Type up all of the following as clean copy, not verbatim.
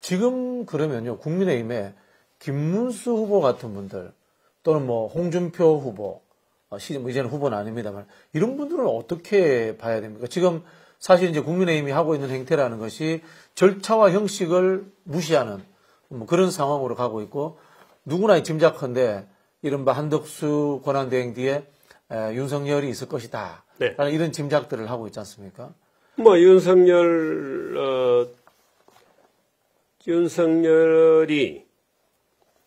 지금 그러면요, 국민의힘에 김문수 후보 같은 분들, 또는 뭐 홍준표 후보, 뭐 이제는 후보는 아닙니다만, 이런 분들은 어떻게 봐야 됩니까? 지금 사실 이제 국민의힘이 하고 있는 행태라는 것이 절차와 형식을 무시하는 뭐 그런 상황으로 가고 있고, 누구나 짐작컨대 이른바 한덕수 권한대행 뒤에 윤석열이 있을 것이다. 네. 라는 이런 짐작들을 하고 있지 않습니까? 뭐 윤석열이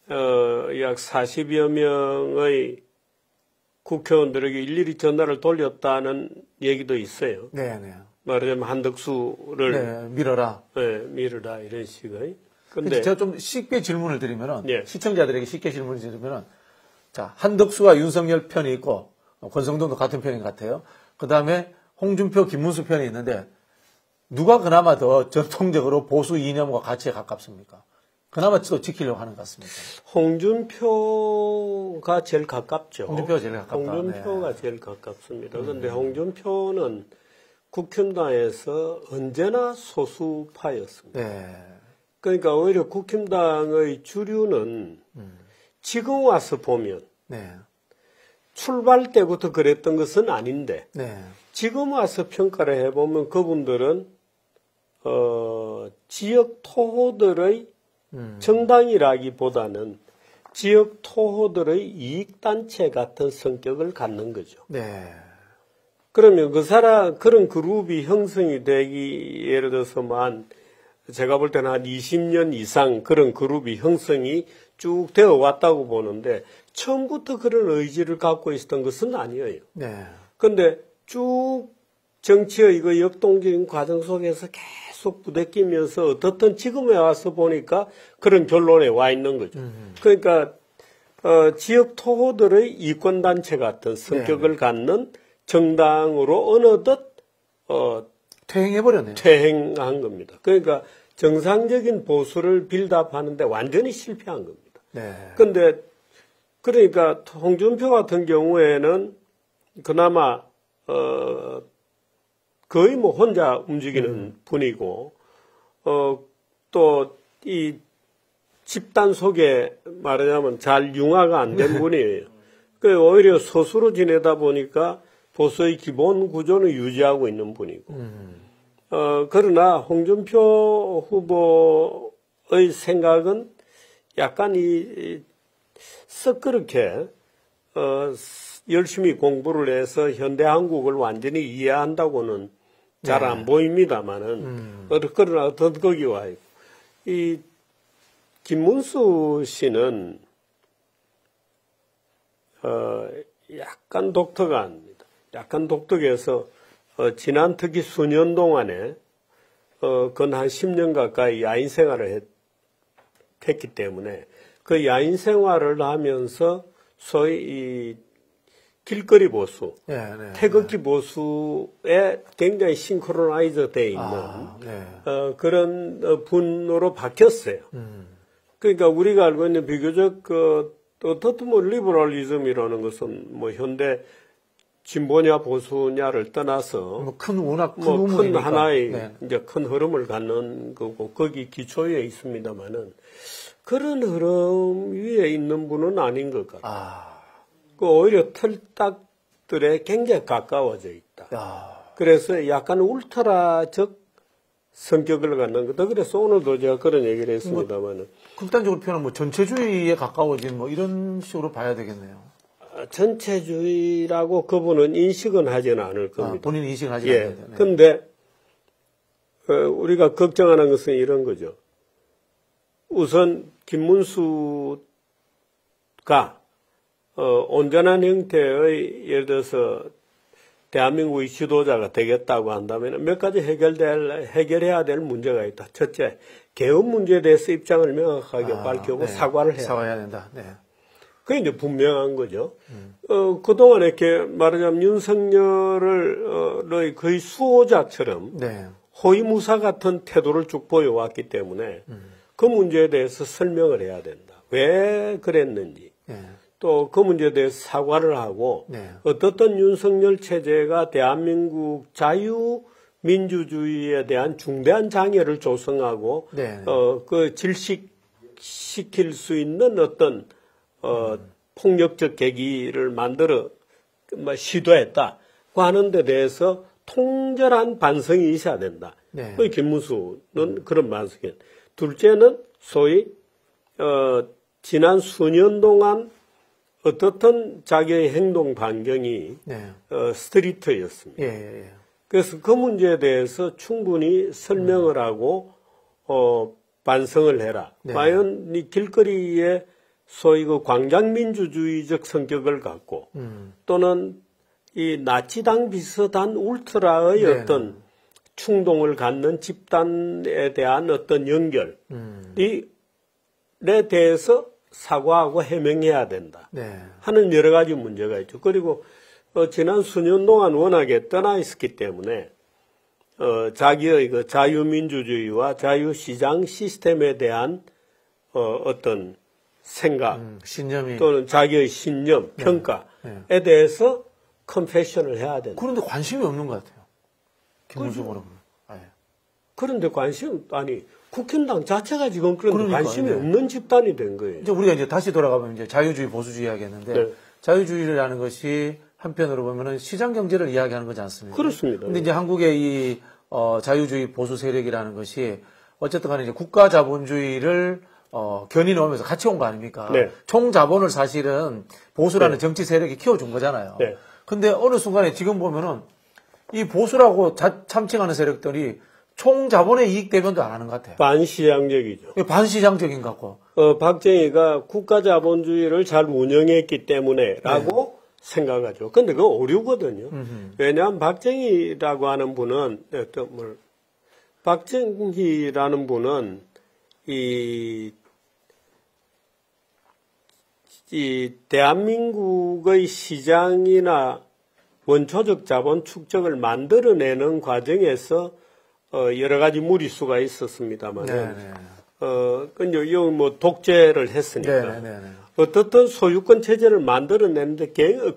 약 40여 명의 국회의원들에게 일일이 전화를 돌렸다는 얘기도 있어요. 네네. 말하자면 한덕수를 밀어라. 밀어라 이런 식의. 근데 제가 좀 쉽게 질문을 드리면은 예. 시청자들에게 쉽게 질문을 드리면은 자, 한덕수와 윤석열 편이 있고 권성동도 같은 편인 것 같아요. 그다음에 홍준표, 김문수 편이 있는데 누가 그나마 더 전통적으로 보수 이념과 가치에 가깝습니까? 그나마 또 지키려고 하는 것 같습니다. 홍준표가 제일 가깝죠. 홍준표가 제일 가깝다. 홍준표가 제일 가깝습니다. 그런데 홍준표는 국힘당에서 언제나 소수파였습니다. 네. 그러니까 오히려 국힘당의 주류는 지금 와서 보면 네. 출발 때부터 그랬던 것은 아닌데 네. 지금 와서 평가를 해보면 그분들은 지역 토호들의 정당이라기보다는 지역 토호들의 이익단체 같은 성격을 갖는 거죠. 네. 그러면 그런 그룹이 형성이 되기, 예를 들어서만, 제가 볼 때는 한 20년 이상 그런 그룹이 형성이 쭉 되어 왔다고 보는데, 처음부터 그런 의지를 갖고 있었던 것은 아니에요. 네. 근데 쭉 정치의 이거 역동적인 과정 속에서 계속 부대끼면서 어떻든 지금에 와서 보니까 그런 결론에 와 있는 거죠. 그러니까 지역 토호들의 이권단체 같은 성격을 갖는 정당으로 어느덧 퇴행해버렸네요. 퇴행한 겁니다. 그러니까 정상적인 보수를 빌드업하는데 완전히 실패한 겁니다. 네. 근데 그러니까 홍준표 같은 경우에는 그나마 거의 뭐 혼자 움직이는 분이고 또 이 집단 속에 말하자면 잘 융화가 안 된 분이에요. 그 오히려 소수로 지내다 보니까 보수의 기본 구조는 유지하고 있는 분이고. 그러나 홍준표 후보의 생각은 약간 썩 그렇게 열심히 공부를 해서 현대 한국을 완전히 이해한다고는 잘 안 보입니다만은 그러나 더 거기 와 있고. 이 김문수 씨는 약간 독특합니다. 약간 독특해서 지난 특히 수년 동안에 건 한 10년 가까이 야인 생활을 했기 때문에 그 야인 생활을 하면서 소위 이 길거리 보수, 태극기 보수에 굉장히 싱크로나이저 되어 있는 그런 분으로 바뀌었어요. 그러니까 우리가 알고 있는 비교적 어떻든 뭐 리버럴리즘이라는 것은 뭐 현대 진보냐 보수냐를 떠나서 큰 하나의 이제 큰 흐름을 갖는 거고 거기 기초에 있습니다만은 그런 흐름 위에 있는 분은 아닌 것 같아요. 오히려 틀딱들에 굉장히 가까워져 있다. 그래서 약간 울트라적 성격을 갖는 거다. 그래서 오늘도 제가 그런 얘기를 했습니다만은. 극단적으로 표현하면 뭐 전체주의에 가까워진 뭐 이런 식으로 봐야 되겠네요. 전체주의라고 그분은 인식은 하지는 않을 겁니다. 본인 인식은 하지 않는데. 네. 근데 우리가 걱정하는 것은 이런 거죠. 우선 김문수가 온전한 형태의 예를 들어서 대한민국의 지도자가 되겠다고 한다면 몇 가지 해결해야 될 문제가 있다. 첫째, 개헌 문제에 대해서 입장을 명확하게 밝히고 사과를 사과해야 된다. 네. 그게 이제 분명한 거죠. 그동안 이렇게 말하자면 윤석열의 거의 수호자처럼 호위무사 같은 태도를 쭉 보여왔기 때문에 그 문제에 대해서 설명을 해야 된다. 왜 그랬는지. 또 그 문제에 대해서 사과를 하고 어떻든 윤석열 체제가 대한민국 민주주의에 대한 중대한 장애를 조성하고 네. 그 질식시킬 수 있는 어떤 폭력적 계기를 만들어 시도했다고 하는 데 대해서 통절한 반성이 있어야 된다. 네. 그 김문수는 그런 반성이에요. 둘째는 소위 지난 수년 동안 어떻든 자기의 행동 반경이 네. 스트리트였습니다. 예, 예. 그래서 그 문제에 대해서 충분히 설명을 하고 반성을 해라. 네. 과연 이 길거리에 소위 그 광장민주주의적 성격을 갖고 또는 이 나치당 비슷한 울트라의 네. 어떤 충동을 갖는 집단에 대한 어떤 연결에 대해서 사과하고 해명해야 된다. 네. 하는 여러 가지 문제가 있죠. 그리고 지난 수년 동안 워낙에 떠나 있었기 때문에 자기의 그 자유민주주의와 자유시장 시스템에 대한 어떤 생각 신념이 또는 자기의 신념, 평가에 대해서 컨페션을 해야 된다. 그런데 관심이 없는 것 같아요. 김문수 후보는. 아예. 그런데 아니 국힘당 자체가 지금 그런데 그러니까, 관심이 네. 없는 집단이 된 거예요. 이제 우리가 이제 다시 돌아가면 이제 자유주의 보수주의 이야기했는데 네. 자유주의라는 것이 한편으로 보면은 시장 경제를 이야기하는 거지 않습니까? 그렇습니다. 근데 이제 한국의 이 자유주의 보수 세력이라는 것이 어쨌든 간에 이제 국가 자본주의를 견인해 오면서 같이 온 거 아닙니까? 네. 총자본을 사실은 보수라는 네. 정치 세력이 키워준 거잖아요. 네. 근데 어느 순간에 지금 보면은 이 보수라고 참칭하는 세력들이 총자본의 이익 대변도 안 하는 것 같아요. 반시장적이죠. 반시장적인 것 같고. 박정희가 국가 자본주의를 잘 운영했기 때문에라고 생각하죠. 근데 그거 오류거든요. 왜냐하면 박정희라고 하는 분은 박정희라는 분은 이 대한민국의 시장이나 원초적 자본 축적을 만들어내는 과정에서 여러 가지 무리수가 있었습니다만, 근데 여기 뭐 독재를 했으니까 어떻든 소유권 체제를 만들어내는데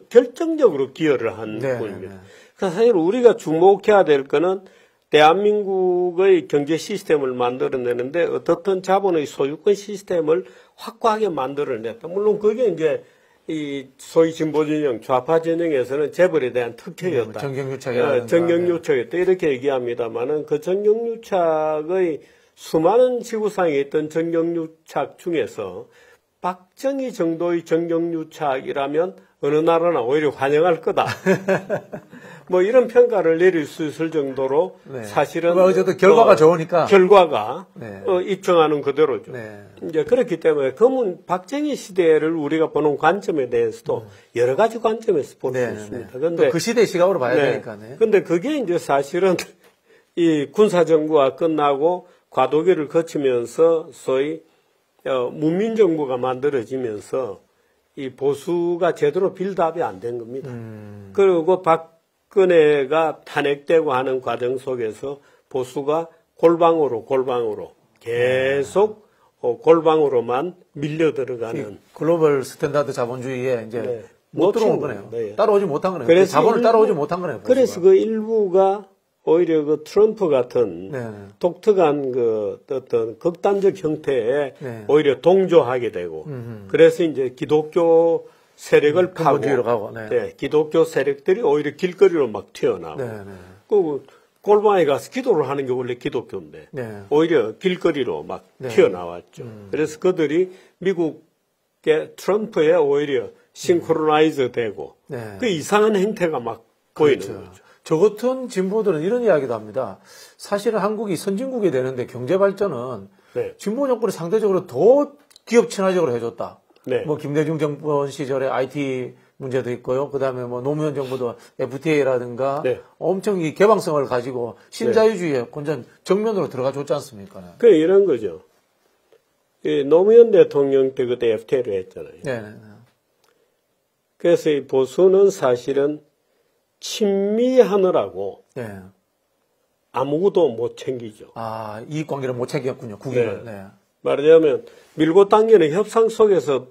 결정적으로 기여를 한 분입니다. 그래서 사실 우리가 주목해야 될 거는 대한민국의 경제 시스템을 만들어내는데 어떻든 자본의 소유권 시스템을 확고하게 만들어냈다. 물론 그게 이제 이 소위 진보 진영, 좌파 진영에서는 재벌에 대한 특혜였다. 정경유착이라든가. 정경유착이었다. 이렇게 얘기합니다만은 그 정경유착의 수많은 지구상에 있던 정경유착 중에서 박정희 정도의 정경유착이라면 어느 나라나 오히려 환영할 거다. 뭐 이런 평가를 내릴 수 있을 정도로 사실은 어쨌든 결과가 좋으니까 결과가 입증하는 그대로죠. 네. 이제 그렇기 때문에 박정희 시대를 우리가 보는 관점에 대해서도 여러 가지 관점에서 볼 수 있습니다. 그런데 그 시대 시각으로 봐야 되니까. 근데 그게 이제 사실은 이 군사 정부가 끝나고 과도기를 거치면서 소위 문민 정부가 만들어지면서 이 보수가 제대로 빌드업이 안 된 겁니다. 그리고 박근혜가 탄핵되고 하는 과정 속에서 보수가 골방으로 계속 골방으로만 밀려 들어가는 글로벌 스탠다드 자본주의에 이제 못 들어온 거네요. 따라오지 못한 거네요. 그래서 자본을 따라오지 못한 거네요. 보수가. 그래서 그 일부가 오히려 그 트럼프 같은 독특한 그 어떤 극단적 형태에 오히려 동조하게 되고 그래서 이제 기독교 세력을 파고 기독교 세력들이 오히려 길거리로 막 튀어나오고 그 골방에 가서 기도를 하는 게 원래 기독교인데 오히려 길거리로 막 튀어나왔죠. 그래서 그들이 미국의 트럼프에 오히려 싱크로나이즈 되고 그 이상한 행태가 막 보이는 거죠. 저 같은 진보들은 이런 이야기도 합니다. 사실은 한국이 선진국이 되는데 경제 발전은 진보 정권이 상대적으로 더 기업 친화적으로 해줬다. 뭐 김대중 정권 시절에 IT 문제도 있고요. 그다음에 뭐 노무현 정부도 FTA라든가 엄청 이 개방성을 가지고 신자유주의에 완전 정면으로 들어가 줬지 않습니까? 그 이런 거죠. 노무현 대통령 때 그때 FTA를 했잖아요. 그래서 이 보수는 사실은 친미하느라고 아무것도 못 챙기죠. 이익관계를 못 챙겼군요. 국익을. 말하자면 밀고 당기는 협상 속에서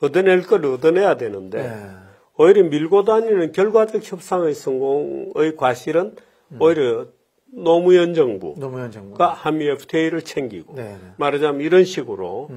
얻어낼 걸 얻어내야 되는데 오히려 밀고 다니는 결과적 협상의 성공의 과실은 오히려 노무현 정부가 노무현 정부. 한미 FTA를 챙기고 네. 말하자면 이런 식으로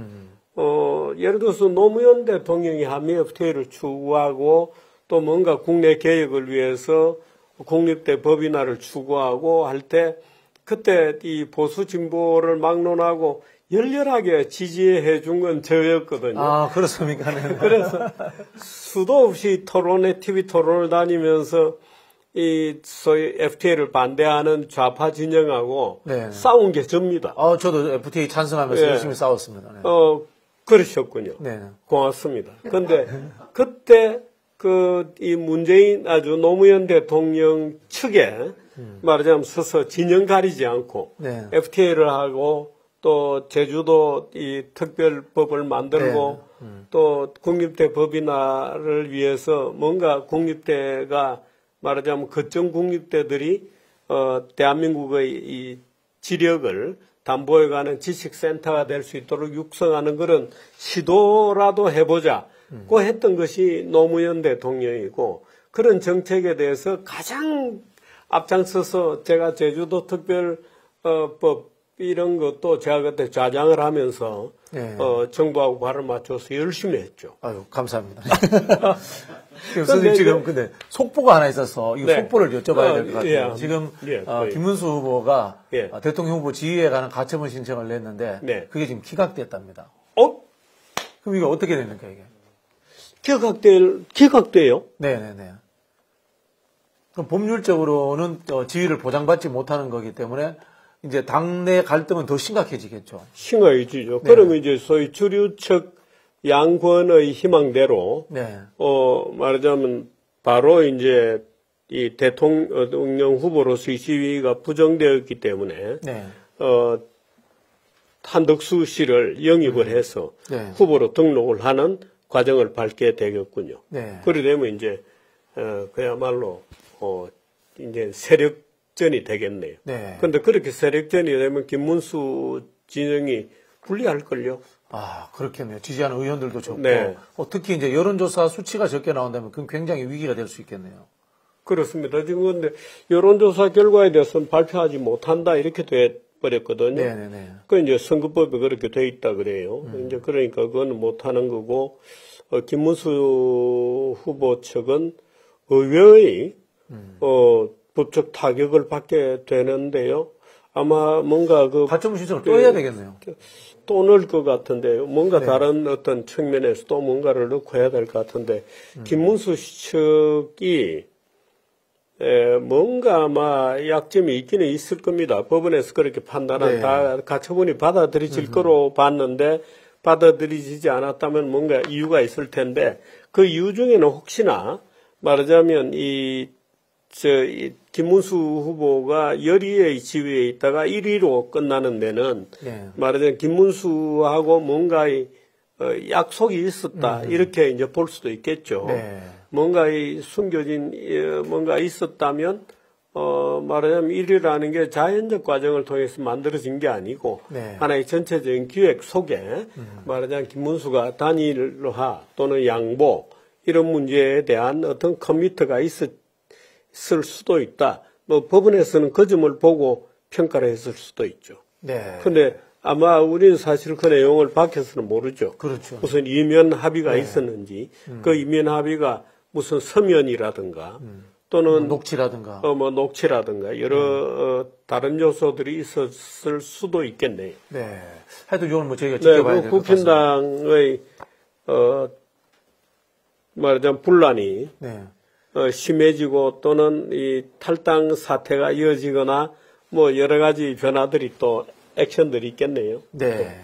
예를 들어서 노무현 대통령이 한미 FTA를 추구하고 또 뭔가 국내 개혁을 위해서 국립대 법인화를 추구하고 할 때 그때 이 보수 진보를 막론하고 열렬하게 지지해 준 건 저였거든요. 아, 그렇습니까? 네. 그래서 수도 없이 토론회, TV 토론을 다니면서 이 소위 FTA를 반대하는 좌파 진영하고 네. 싸운 게 접니다. 저도 FTA 찬성하면서 예. 열심히 싸웠습니다. 네. 그러셨군요. 네. 고맙습니다. 근데 그때 이 문재인 노무현 대통령 측에 말하자면 서서 진영 가리지 않고 네. FTA를 하고 또 제주도 이 특별법을 만들고 또 국립대 법인화를 위해서 뭔가 국립대가 말하자면 거점 국립대들이 대한민국의 이 지력을 담보해가는 지식센터가 될 수 있도록 육성하는 그런 시도라도 해보자고 했던 것이 노무현 대통령이고 그런 정책에 대해서 가장 앞장서서 제가 제주도 특별법 이런 것도 제가 그때 좌장을 하면서 네. 정부하고 발을 맞춰서 열심히 했죠. 아유, 감사합니다. 선생님 지금 근데 속보가 하나 있어서 이 네. 속보를 여쭤봐야 될 것 같아요. 예. 지금 예, 김문수 후보가 예. 대통령 후보 지위에 관한 가처분 신청을 냈는데 네. 그게 지금 기각됐답니다. 그럼 이게 어떻게 됩니까 이게? 기각돼요? 네네네. 그럼 법률적으로는 지위를 보장받지 못하는 거기 때문에 이제 당내 갈등은 더 심각해지겠죠. 심각해지죠. 네. 그러면 이제 소위 주류측 양권의 희망대로 네. 말하자면 바로 이제 이 대통령 후보로서의 지위가 부정되었기 때문에 네. 한덕수 씨를 영입을 해서 네. 후보로 등록을 하는 과정을 밟게 되겠군요. 네. 그래 되면 이제 그야말로 이제 세력전이 되겠네요. 네. 그런데 그렇게 세력전이 되면 김문수 진영이 불리할걸요. 아, 그렇겠네요. 지지하는 의원들도 적고. 네. 특히 이제 여론조사 수치가 적게 나온다면 그건 굉장히 위기가 될 수 있겠네요. 그렇습니다. 지금 근데 여론조사 결과에 대해서는 발표하지 못한다 이렇게 돼 버렸거든요. 네네네. 그 이제 선거법에 그렇게 돼 있다 그래요. 이제 그러니까 그건 못하는 거고 김문수 후보 측은 의외의 법적 타격을 받게 되는데요. 아마 뭔가 가처분 신청을 또 해야 되겠네요. 또 넣을 것 같은데 뭔가 네. 다른 어떤 측면에서 또 뭔가를 넣고 해야 될 것 같은데 김문수 측이 뭔가 아마 약점이 있기는 있을 겁니다. 법원에서 그렇게 판단한 네. 다 가처분이 받아들여질 거로 봤는데 받아들여지지 않았다면 뭔가 이유가 있을 텐데 그 이유 중에는 혹시나 말하자면 이 김문수 후보가 열의의 지위에 있다가 1위로 끝나는 데는 네. 말하자면 김문수하고 뭔가의 약속이 있었다 이렇게 이제 볼 수도 있겠죠. 네. 뭔가 이 숨겨진 뭔가 있었다면 말하자면 1위라는 게 자연적 과정을 통해서 만들어진 게 아니고 네. 하나의 전체적인 기획 속에 말하자면 김문수가 단일화 또는 양보 이런 문제에 대한 어떤 커미트가 있을 수도 있다. 뭐 법원에서는 그 점을 보고 평가를 했을 수도 있죠. 네. 근데 아마 우리는 사실 그 내용을 밝혀서는 모르죠. 그렇죠. 무슨 이면 합의가 네. 있었는지 그 이면 합의가 무슨 서면이라든가 또는 녹취라든가. 뭐 녹취라든가 여러 다른 요소들이 있었을 수도 있겠네요. 네. 하여튼 이건 뭐 저희가 네, 지켜봐야 될 것 같습니다. 국힘당의 말하자면 분란이 네. 심해지고 또는 이 탈당 사태가 이어지거나 뭐 여러 가지 변화들이 또 액션들이 있겠네요. 네.